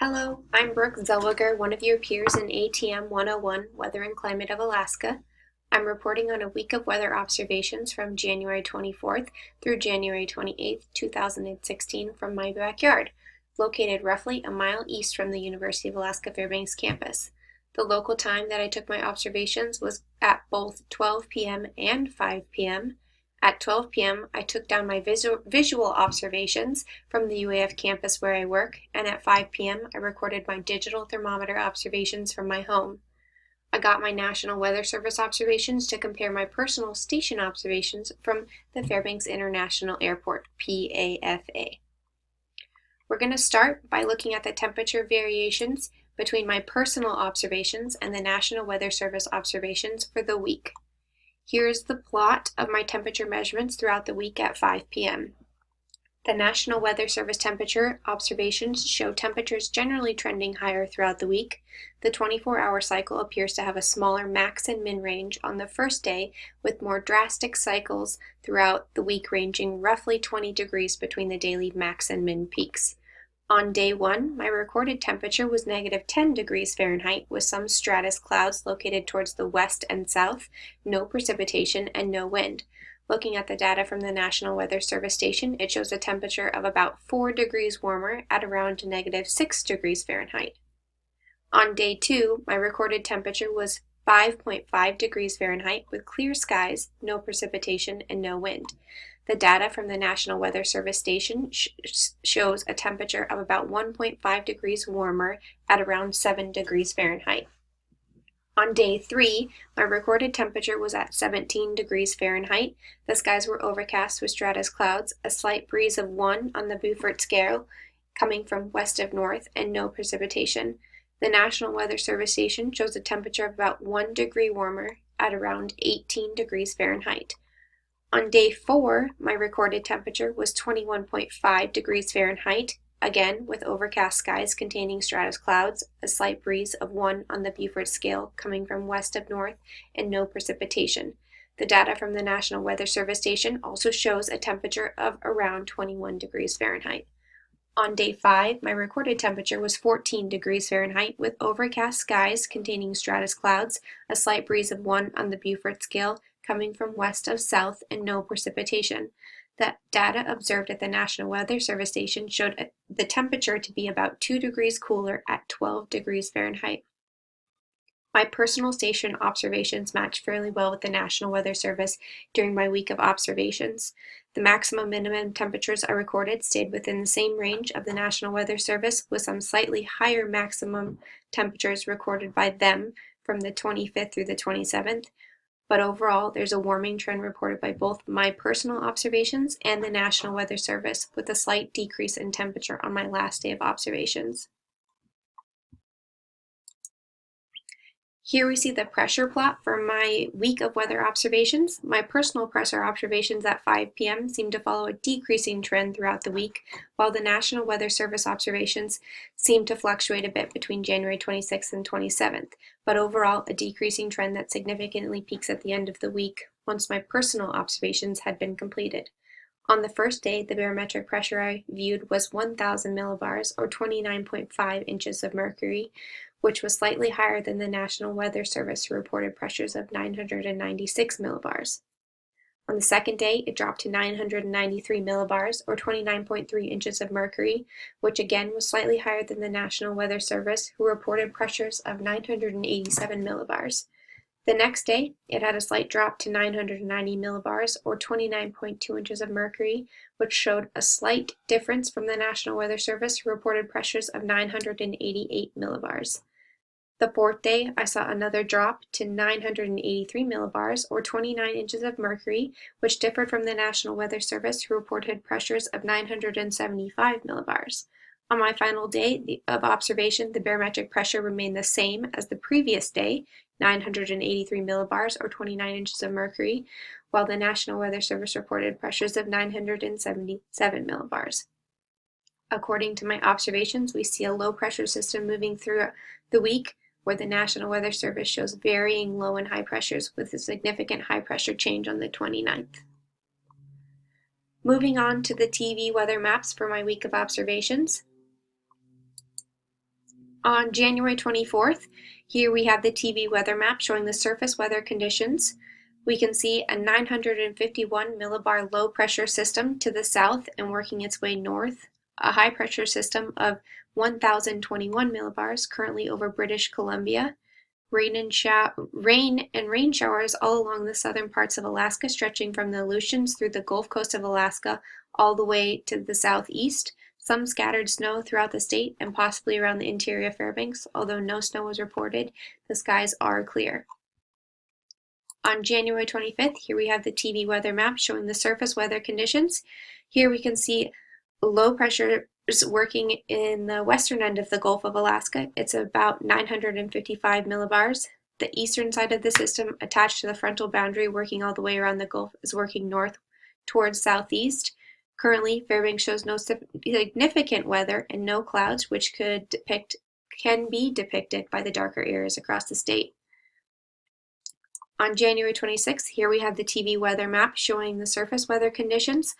Hello, I'm Brooke Zellweger, one of your peers in ATM 101 Weather and Climate of Alaska. I'm reporting on a week of weather observations from January 24th through January 28th, 2016 from my backyard, located roughly a mile east from the University of Alaska Fairbanks campus. The local time that I took my observations was at both 12 p.m. and 5 p.m. At 12 p.m., I took down my visual observations from the UAF campus where I work, and at 5 p.m., I recorded my digital thermometer observations from my home. I got my National Weather Service observations to compare my personal station observations from the Fairbanks International Airport, PAFA. We're going to start by looking at the temperature variations between my personal observations and the National Weather Service observations for the week. Here's the plot of my temperature measurements throughout the week at 5 p.m. The National Weather Service temperature observations show temperatures generally trending higher throughout the week. The 24-hour cycle appears to have a smaller max and min range on the first day, with more drastic cycles throughout the week ranging roughly 20 degrees between the daily max and min peaks. On day 1, my recorded temperature was negative 10 degrees Fahrenheit with some stratus clouds located towards the west and south, no precipitation, and no wind. Looking at the data from the National Weather Service station, it shows a temperature of about 4 degrees warmer at around negative 6 degrees Fahrenheit. On day 2, my recorded temperature was 5.5 degrees Fahrenheit with clear skies, no precipitation, and no wind. The data from the National Weather Service station shows a temperature of about 1.5 degrees warmer at around 7 degrees Fahrenheit. On day 3, my recorded temperature was at 17 degrees Fahrenheit. The skies were overcast with stratus clouds, a slight breeze of 1 on the Beaufort scale coming from west of north, and no precipitation. The National Weather Service station shows a temperature of about 1 degree warmer at around 18 degrees Fahrenheit. On day 4, my recorded temperature was 21.5 degrees Fahrenheit, again with overcast skies containing stratus clouds, a slight breeze of 1 on the Beaufort scale coming from west of north, and no precipitation. The data from the National Weather Service station also shows a temperature of around 21 degrees Fahrenheit. On day 5, my recorded temperature was 14 degrees Fahrenheit with overcast skies containing stratus clouds, a slight breeze of 1 on the Beaufort scale coming from west of south, and no precipitation. The data observed at the National Weather Service station showed the temperature to be about 2 degrees cooler at 12 degrees Fahrenheit. My personal station observations matched fairly well with the National Weather Service during my week of observations. The maximum minimum temperatures I recorded stayed within the same range of the National Weather Service, with some slightly higher maximum temperatures recorded by them from the 25th through the 27th. But overall, there's a warming trend reported by both my personal observations and the National Weather Service, with a slight decrease in temperature on my last day of observations. Here we see the pressure plot for my week of weather observations. My personal pressure observations at 5 p.m. seem to follow a decreasing trend throughout the week, while the National Weather Service observations seem to fluctuate a bit between January 26th and 27th, but overall a decreasing trend that significantly peaks at the end of the week once my personal observations had been completed. On the first day, the barometric pressure I viewed was 1,000 millibars, or 29.5 inches of mercury, which was slightly higher than the National Weather Service, who reported pressures of 996 millibars. On the second day, it dropped to 993 millibars, or 29.3 inches of mercury, which again was slightly higher than the National Weather Service, who reported pressures of 987 millibars. The next day, it had a slight drop to 990 millibars, or 29.2 inches of mercury, which showed a slight difference from the National Weather Service, who reported pressures of 988 millibars. The fourth day, I saw another drop to 983 millibars, or 29 inches of mercury, which differed from the National Weather Service, who reported pressures of 975 millibars. On my final day of observation, the barometric pressure remained the same as the previous day, 983 millibars, or 29 inches of mercury, while the National Weather Service reported pressures of 977 millibars. According to my observations, we see a low pressure system moving through the week, where the National Weather Service shows varying low and high pressures with a significant high pressure change on the 29th. Moving on to the TV weather maps for my week of observations. On January 24th, here we have the TV weather map showing the surface weather conditions. We can see a 951 millibar low pressure system to the south and working its way north, a high pressure system of 1021 millibars currently over British Columbia, rain and rain showers all along the southern parts of Alaska, stretching from the Aleutians through the Gulf Coast of Alaska all the way to the southeast. Some scattered snow throughout the state and possibly around the interior of Fairbanks, although no snow was reported. The skies are clear. On January 25th, here we have the TV weather map showing the surface weather conditions. Here we can see low pressure is working in the western end of the Gulf of Alaska. It's about 955 millibars. The eastern side of the system, attached to the frontal boundary, working all the way around the Gulf, is working north towards southeast. Currently, Fairbanks shows no significant weather and no clouds, which can be depicted by the darker areas across the state. On January 26th, here we have the TV weather map showing the surface weather conditions.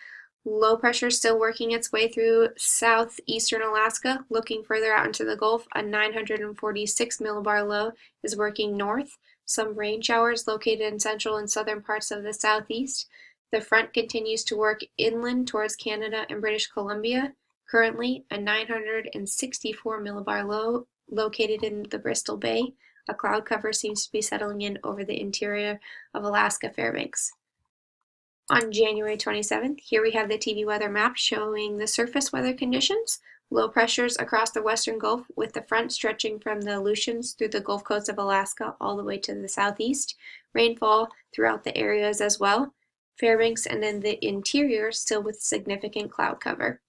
Low pressure still working its way through southeastern Alaska. Looking further out into the Gulf, a 946 millibar low is working north. Some rain showers located in central and southern parts of the southeast. The front continues to work inland towards Canada and British Columbia. Currently, a 964 millibar low located in the Bristol Bay. A cloud cover seems to be settling in over the interior of Alaska Fairbanks. On January 27th, here we have the TV weather map showing the surface weather conditions. Low pressures across the western Gulf, with the front stretching from the Aleutians through the Gulf Coast of Alaska all the way to the southeast. Rainfall throughout the areas as well. Fairbanks and then the interior still with significant cloud cover.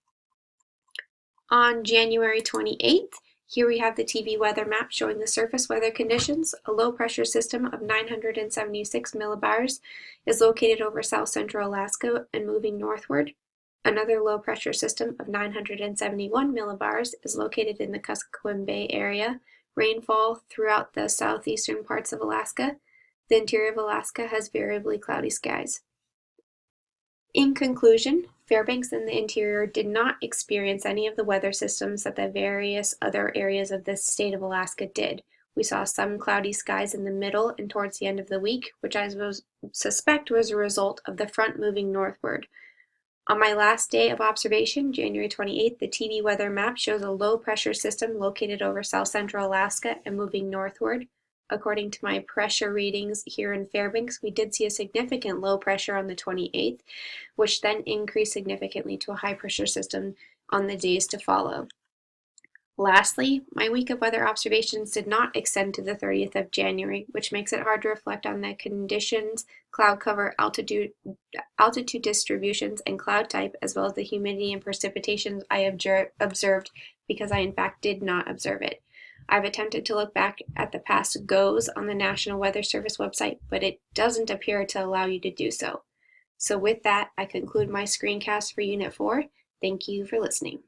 On January 28th, here we have the TV weather map showing the surface weather conditions. A low pressure system of 976 millibars is located over south central Alaska and moving northward. Another low pressure system of 971 millibars is located in the Kuskokwim Bay area. Rainfall throughout the southeastern parts of Alaska. The interior of Alaska has variably cloudy skies. In conclusion, Fairbanks and the interior did not experience any of the weather systems that the various other areas of the state of Alaska did. We saw some cloudy skies in the middle and towards the end of the week, which I suspect was a result of the front moving northward. On my last day of observation, January 28th, the TV weather map shows a low pressure system located over south central Alaska and moving northward. According to my pressure readings here in Fairbanks, we did see a significant low pressure on the 28th, which then increased significantly to a high pressure system on the days to follow. Lastly, my week of weather observations did not extend to the 30th of January, which makes it hard to reflect on the conditions, cloud cover, altitude distributions, and cloud type, as well as the humidity and precipitation I observed, because I in fact did not observe it. I've attempted to look back at the past GOES on the National Weather Service website, but it doesn't appear to allow you to do so. So with that, I conclude my screencast for Unit 4. Thank you for listening.